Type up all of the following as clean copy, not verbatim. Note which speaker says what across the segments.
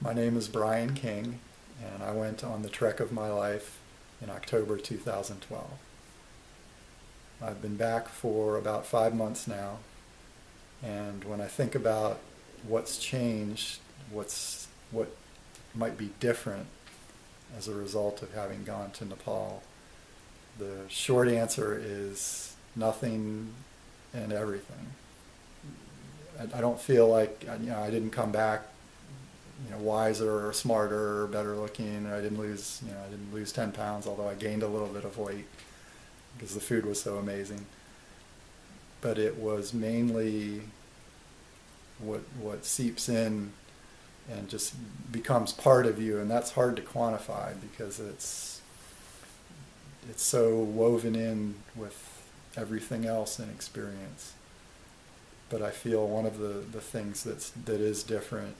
Speaker 1: My name is Brian King, and I went on the trek of my life in October 2012. I've been back for about 5 months now, and when I think about what's changed, what might be different as a result of having gone to Nepal, the short answer is nothing and everything. I don't feel like I didn't come back wiser or smarter or better looking. I didn't lose 10 pounds, although I gained a little bit of weight because the food was so amazing. But it was mainly what seeps in and just becomes part of you, and that's hard to quantify because it's so woven in with everything else in experience. But I feel one of the things that is different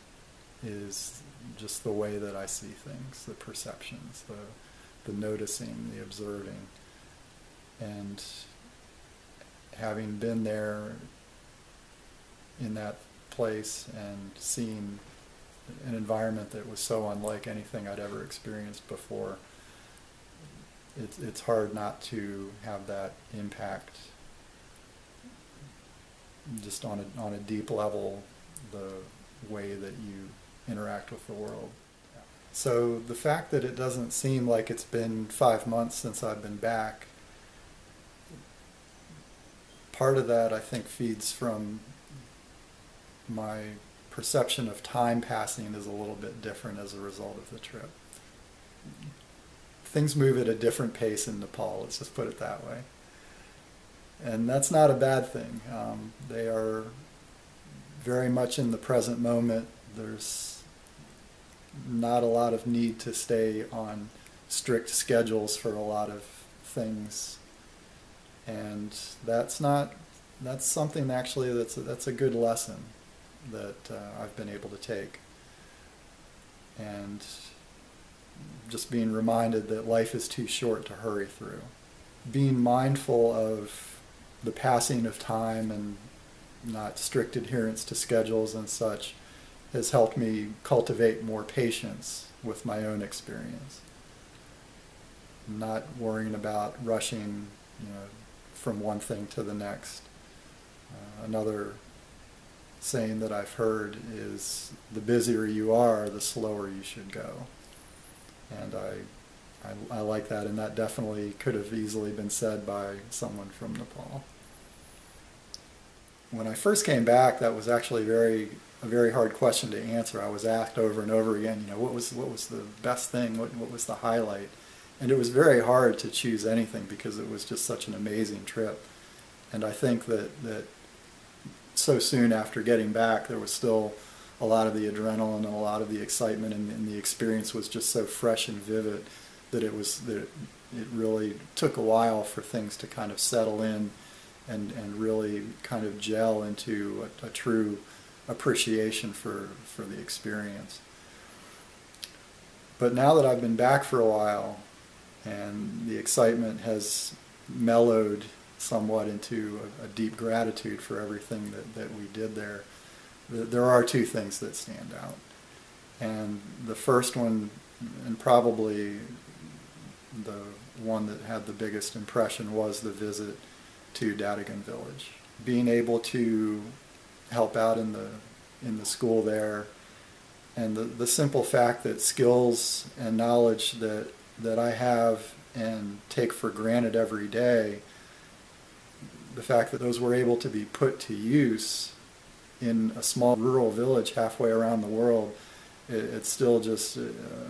Speaker 1: is just the way that I see things, the perceptions, the noticing, the observing. And having been there in that place and seen an environment that was so unlike anything I'd ever experienced before, it's hard not to have that impact just on a deep level, the way that you interact with the world. So the fact that it doesn't seem like it's been 5 months since I've been back, part of that I think feeds from my perception of time passing is a little bit different as a result of the trip. Things move at a different pace in Nepal, let's just put it that way. And that's not a bad thing. They are very much in the present moment. There's not a lot of need to stay on strict schedules for a lot of things. And that's something actually that's a good lesson that I've been able to take. And just being reminded that life is too short to hurry through. Being mindful of the passing of time and not strict adherence to schedules and such has helped me cultivate more patience with my own experience. Not worrying about rushing, from one thing to the next. Another saying that I've heard is, the busier you are, the slower you should go. And I like that, and that definitely could have easily been said by someone from Nepal. When I first came back, that was actually a very hard question to answer. I was asked over and over again, what was the best thing, what was the highlight? And it was very hard to choose anything because it was just such an amazing trip. And I think that so soon after getting back, there was still a lot of the adrenaline and a lot of the excitement, and the experience was just so fresh and vivid that it really took a while for things to kind of settle in and really kind of gel into a true appreciation for the experience. But now that I've been back for a while and the excitement has mellowed somewhat into a deep gratitude for everything that we did there, there are two things that stand out. And the first one, and probably the one that had the biggest impression, was the visit to Dadagan village. Being able to help out in the school there, and the simple fact that skills and knowledge that I have and take for granted every day, the fact that those were able to be put to use in a small rural village halfway around the world, it still just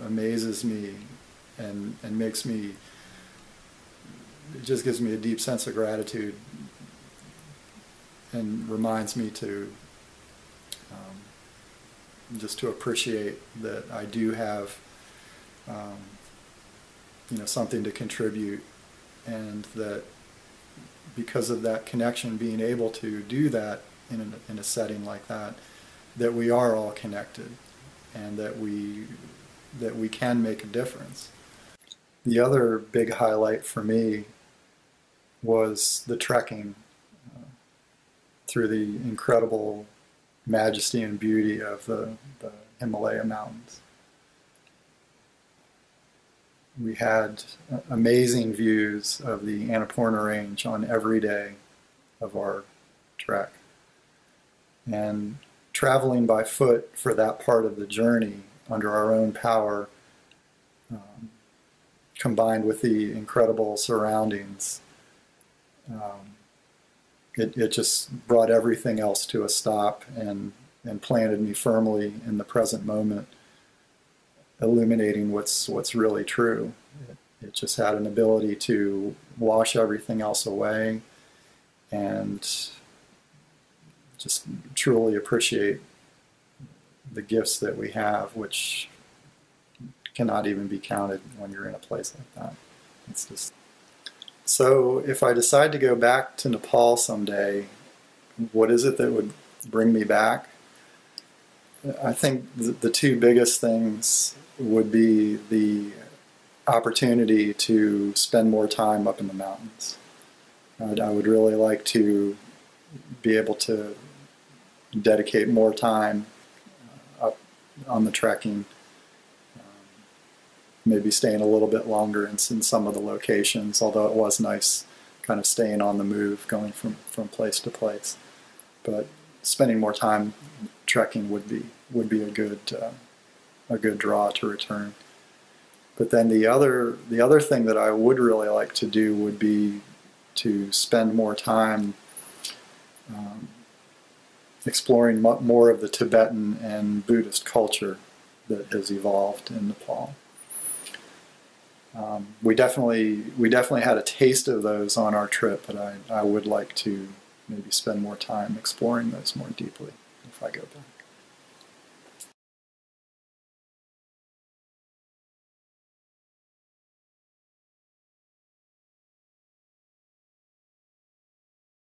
Speaker 1: amazes me and makes me, it just gives me a deep sense of gratitude and reminds me to just to appreciate that I do have something to contribute, and that because of that connection, being able to do that in a setting like that, that we are all connected and that we can make a difference. The other big highlight for me was the trekking through the incredible majesty and beauty of the Himalaya mountains. We had amazing views of the Annapurna Range on every day of our trek. And traveling by foot for that part of the journey under our own power, combined with the incredible surroundings, it just brought everything else to a stop and planted me firmly in the present moment, illuminating what's really true. It just had an ability to wash everything else away and just truly appreciate the gifts that we have, which cannot even be counted when you're in a place like that. It's just so. If I decide to go back to Nepal someday, what is it that would bring me back? I think the two biggest things would be the opportunity to spend more time up in the mountains. I would really like to be able to dedicate more time up on the trekking, maybe staying a little bit longer in some of the locations, although it was nice kind of staying on the move, going from place to place. But spending more time trekking would be a good draw to return. But then the other thing that I would really like to do would be to spend more time exploring more of the Tibetan and Buddhist culture that has evolved in Nepal. We definitely had a taste of those on our trip, but I would like to maybe spend more time exploring those more deeply if I go back.